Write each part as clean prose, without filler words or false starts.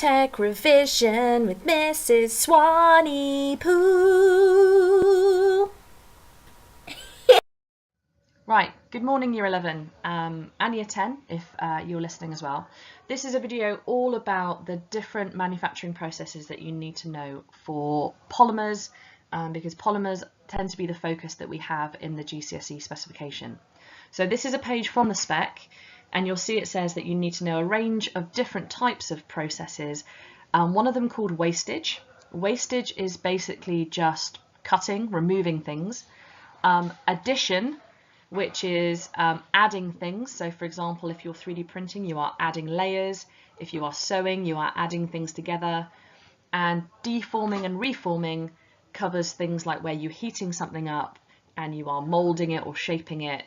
Tech Revision with Mrs. Swanee Pooh. Right, good morning Year 11 and Year 10 if you're listening as well. This is a video all about the different manufacturing processes that you need to know for polymers because polymers tend to be the focus that we have in the GCSE specification. So this is a page from the spec and you'll see it says that you need to know a range of different types of processes, one of them called wastage. Wastage is basically just cutting, removing things. Addition, which is adding things. So for example, if you're 3D printing, you are adding layers. If you are sewing, you are adding things together. And deforming and reforming covers things like where you're heating something up and you are molding it or shaping it,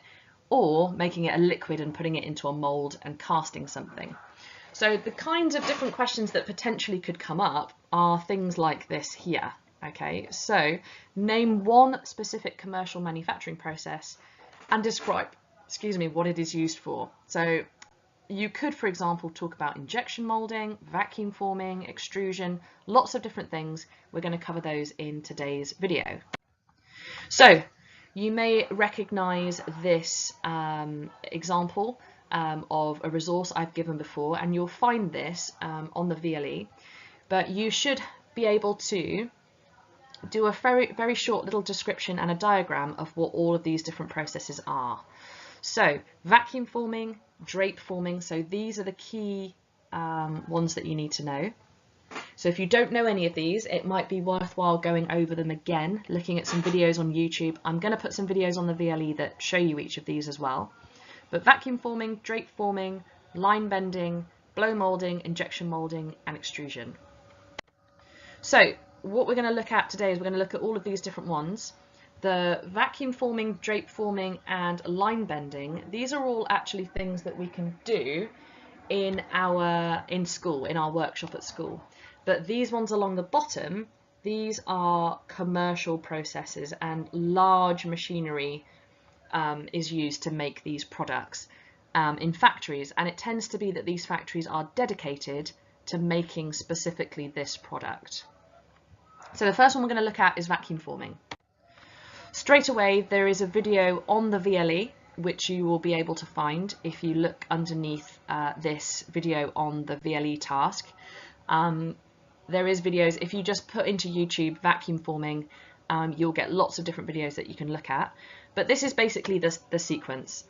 or making it a liquid and putting it into a mold and casting something. So the kinds of different questions that potentially could come up are things like this here. Okay, so name one specific commercial manufacturing process and describe, what it is used for. So you could, for example, talk about injection molding, vacuum forming, extrusion, lots of different things. We're going to cover those in today's video. So you may recognize this example of a resource I've given before, and you'll find this on the VLE, but you should be able to do a very short little description and a diagram of what all of these different processes are. So vacuum forming, drape forming, so these are the key ones that you need to know. So if you don't know any of these, it might be worthwhile going over them again, looking at some videos on YouTube. I'm going to put some videos on the VLE that show you each of these as well. But vacuum forming, drape forming, line bending, blow molding, injection molding, and extrusion. So what we're going to look at today is we're going to look at all of these different ones. The vacuum forming, drape forming, and line bending, these are all actually things that we can do in school, in our workshop at school. But these ones along the bottom, these are commercial processes, and large machinery is used to make these products in factories, and it tends to be that these factories are dedicated to making specifically this product. So the first one we're going to look at is vacuum forming. Straight away, there is a video on the VLE which you will be able to find if you look underneath this video on the VLE task. There is videos, if you just put into YouTube vacuum forming, you'll get lots of different videos that you can look at. But this is basically the sequence.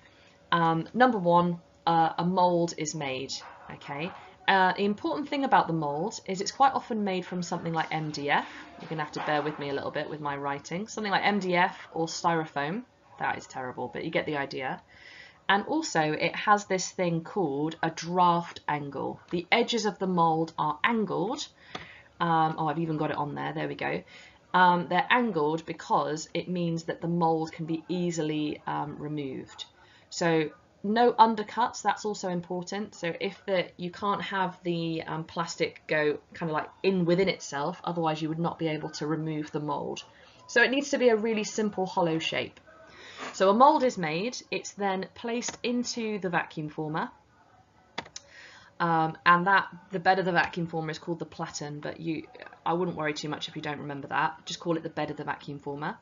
Number one, a mold is made. Okay. The important thing about the mold is it's quite often made from something like MDF. You're going to have to bear with me a little bit with my writing. Something like MDF or styrofoam. That is terrible, but you get the idea. And also it has this thing called a draft angle. The edges of the mold are angled. Oh, I've even got it on there. There we go. They're angled because it means that the mold can be easily removed. So no undercuts, that's also important. So if you can't have the plastic go kind of like within itself, otherwise you would not be able to remove the mold. So it needs to be a really simple hollow shape. So a mold is made, it's then placed into the vacuum former, and the bed of the vacuum former is called the platen, but I wouldn't worry too much if you don't remember that. Just call it the bed of the vacuum former.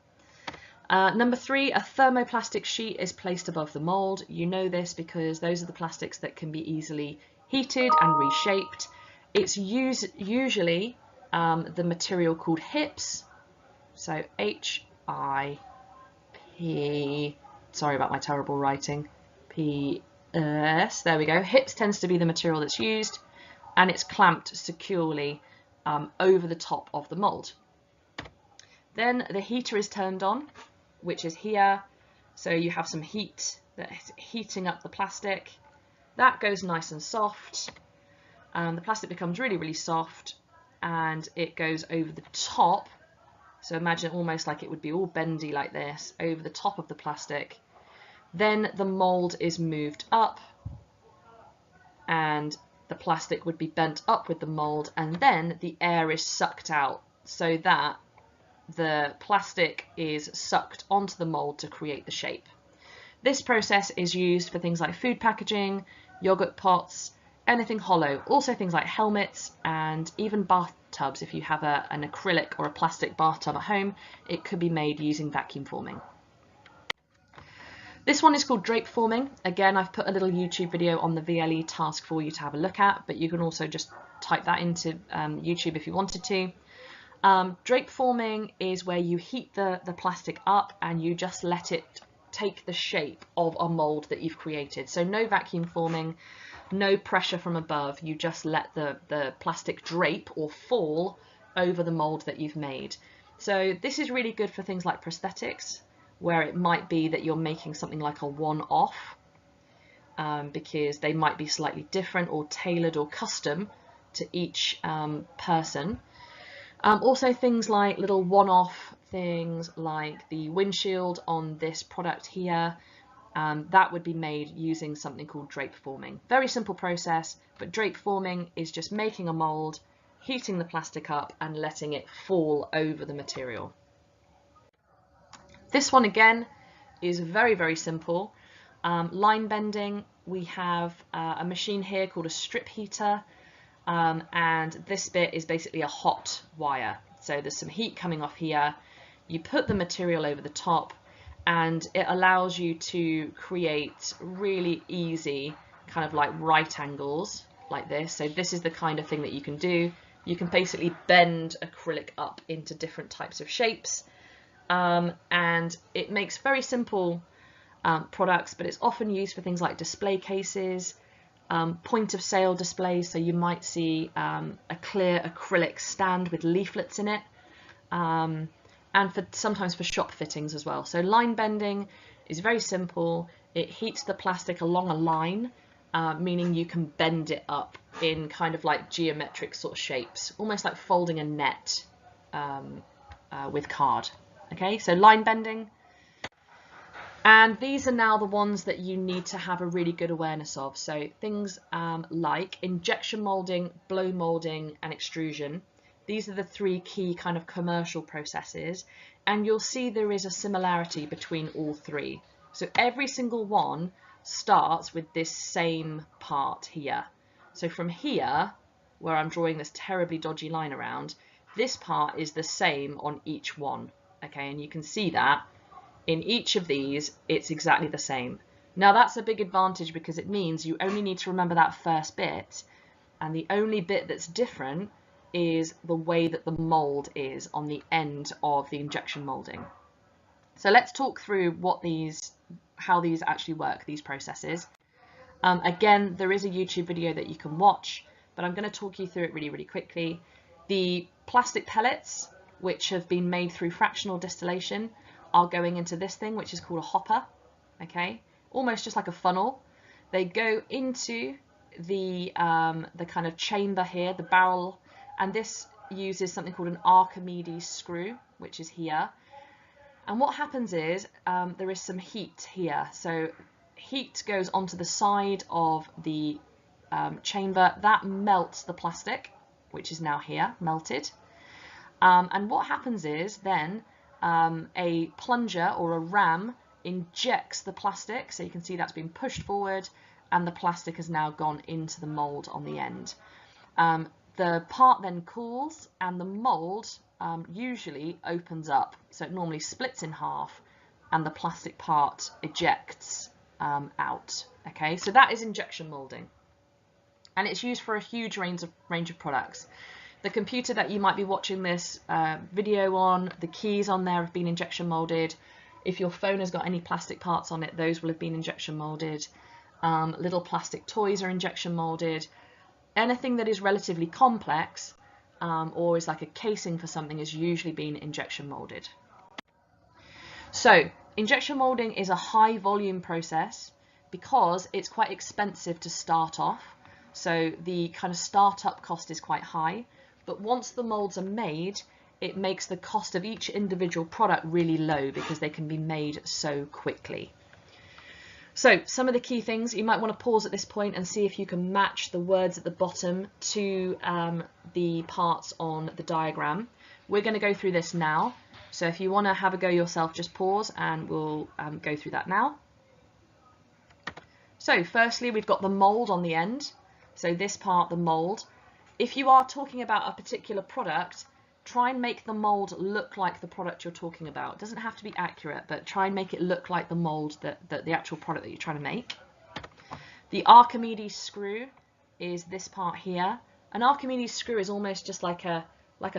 Number three, a thermoplastic sheet is placed above the mold. You know this because those are the plastics that can be easily heated and reshaped. It's usually the material called HIPS, so H-I-P, sorry about my terrible writing, P-S, there we go. HIPS tends to be the material that's used, and it's clamped securely over the top of the mold. Then the heater is turned on, which is here. So you have some heat that's heating up the plastic. That goes nice and soft. The plastic becomes really soft, and it goes over the top. So imagine almost like it would be all bendy like this over the top of the plastic. Then the mold is moved up, and the plastic would be bent up with the mold, and then the air is sucked out so that the plastic is sucked onto the mold to create the shape. This process is used for things like food packaging, yogurt pots, anything hollow. Also things like helmets and even bathtubs. If you have an acrylic or a plastic bathtub at home, it could be made using vacuum forming. This one is called drape forming. Again, I've put a little YouTube video on the VLE task for you to have a look at, but you can also just type that into YouTube if you wanted to. Drape forming is where you heat the plastic up and you just let it take the shape of a mold that you've created. So no vacuum forming, no pressure from above. You just let the plastic drape or fall over the mold that you've made. So this is really good for things like prosthetics, where it might be that you're making something like a one-off because they might be slightly different or tailored or custom to each person. Also things like little one-off things like the windshield on this product here, that would be made using something called drape forming. Very simple process, but drape forming is just making a mold, heating the plastic up and letting it fall over the material. This one again is very, very simple. Line bending, we have a machine here called a strip heater, and this bit is basically a hot wire. So there's some heat coming off here. You put the material over the top and it allows you to create really easy kind of like right angles like this. So this is the kind of thing that you can do. You can basically bend acrylic up into different types of shapes. And it makes very simple products, but it's often used for things like display cases, point of sale displays. So you might see a clear acrylic stand with leaflets in it, and sometimes for shop fittings as well. So line bending is very simple. It heats the plastic along a line, meaning you can bend it up in kind of like geometric sort of shapes, almost like folding a net with card. Okay, so line bending. And these are now the ones that you need to have a really good awareness of. So things like injection molding, blow molding, and extrusion. These are the three key kind of commercial processes. And you'll see there is a similarity between all three. So every single one starts with this same part here. So from here, where I'm drawing this terribly dodgy line around, this part is the same on each one. Okay, and you can see that in each of these, it's exactly the same. Now that's a big advantage because it means you only need to remember that first bit, and the only bit that's different is the way that the mold is on the end of the injection molding. So let's talk through how these actually work, these processes. Again, there is a YouTube video that you can watch, but I'm going to talk you through it really, really quickly. The plastic pellets, which have been made through fractional distillation, are going into this thing, which is called a hopper, okay? Almost just like a funnel. They go into the kind of chamber here, the barrel, and this uses something called an Archimedes screw, which is here. And what happens is there is some heat here. So heat goes onto the side of the chamber. That melts the plastic, which is now here, melted. And what happens is then a plunger or a ram injects the plastic. So you can see that's been pushed forward and the plastic has now gone into the mold on the end. The part then cools and the mold usually opens up. So it normally splits in half and the plastic part ejects out. Okay, so that is injection molding. And it's used for a huge range of products. The computer that you might be watching this video on, the keys on there have been injection molded. If your phone has got any plastic parts on it, those will have been injection molded. Little plastic toys are injection molded. Anything that is relatively complex or is like a casing for something is usually been injection molded. So injection molding is a high volume process because it's quite expensive to start off. So the kind of startup cost is quite high. But once the molds are made, it makes the cost of each individual product really low because they can be made so quickly. So some of the key things, you might want to pause at this point and see if you can match the words at the bottom to the parts on the diagram. We're going to go through this now. So if you want to have a go yourself, just pause and we'll go through that now. So firstly, we've got the mold on the end. So this part, the mold. If you are talking about a particular product, try and make the mold look like the product you're talking about. It doesn't have to be accurate, but try and make it look like the mold that the actual product that you're trying to make. The Archimedes screw is this part here. An Archimedes screw is almost just like a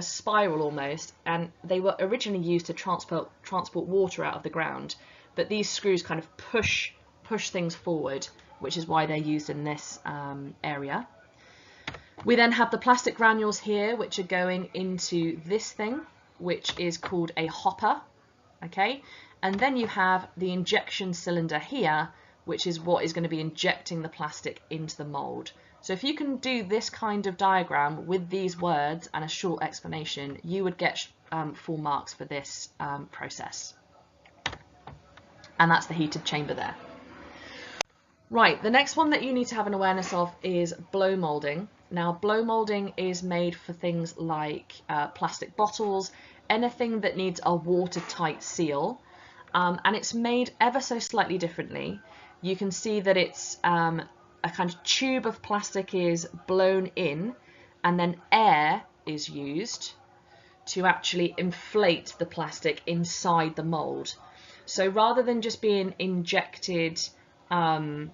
spiral almost, and they were originally used to transport water out of the ground, but these screws kind of push things forward, which is why they're used in this area. We then have the plastic granules here, which are going into this thing, which is called a hopper, okay? And then you have the injection cylinder here, which is what is going to be injecting the plastic into the mold. So if you can do this kind of diagram with these words and a short explanation, you would get full marks for this process. And that's the heated chamber there. Right, the next one that you need to have an awareness of is blow molding. Now, blow molding is made for things like plastic bottles, anything that needs a watertight seal, and it's made ever so slightly differently. You can see that it's a kind of tube of plastic is blown in, and then air is used to actually inflate the plastic inside the mold. So rather than just being injected, loads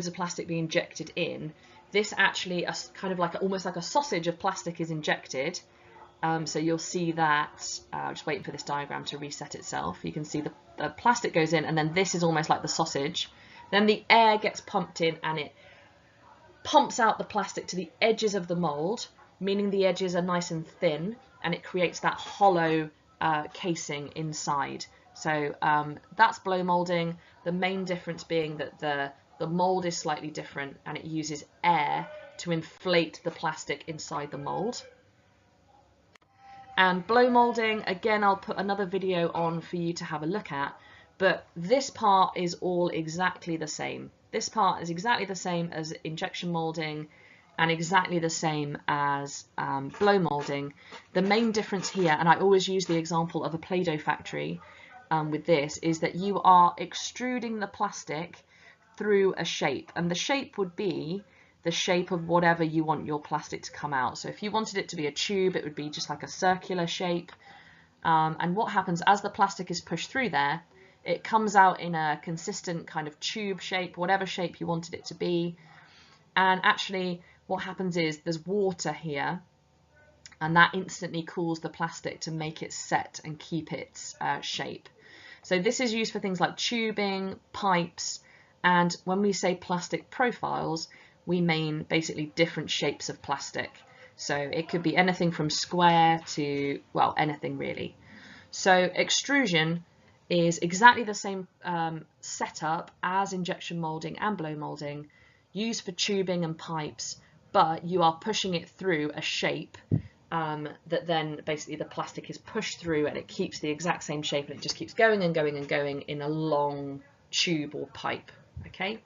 of plastic being injected in, this actually kind of like almost like a sausage of plastic is injected. So you'll see that, just waiting for this diagram to reset itself. You can see the plastic goes in, and then this is almost like the sausage. Then the air gets pumped in, and it pumps out the plastic to the edges of the mold, meaning the edges are nice and thin, and it creates that hollow casing inside. So that's blow molding. The main difference being that the mold is slightly different, and it uses air to inflate the plastic inside the mold. And blow molding, again, I'll put another video on for you to have a look at, but this part is all exactly the same. This part is exactly the same as injection molding and exactly the same as blow molding. The main difference here, and I always use the example of a Play-Doh factory with this, is that you are extruding the plastic through a shape, and the shape would be the shape of whatever you want your plastic to come out. So if you wanted it to be a tube, it would be just like a circular shape. And what happens as the plastic is pushed through there, it comes out in a consistent kind of tube shape, whatever shape you wanted it to be. And actually what happens is there's water here, and that instantly cools the plastic to make it set and keep its shape. So this is used for things like tubing, pipes, and when we say plastic profiles, we mean basically different shapes of plastic. So it could be anything from square to, well, anything really. So extrusion is exactly the same setup as injection molding and blow molding, used for tubing and pipes, but you are pushing it through a shape that then basically the plastic is pushed through, and it keeps the exact same shape, and it just keeps going and going and going in a long tube or pipe. Okay,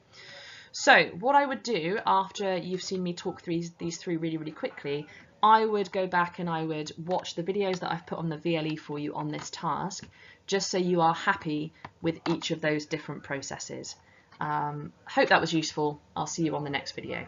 so what I would do after you've seen me talk these through really quickly, I would go back and I would watch the videos that I've put on the VLE for you on this task, just so you are happy with each of those different processes. Hope that was useful. I'll see you on the next video.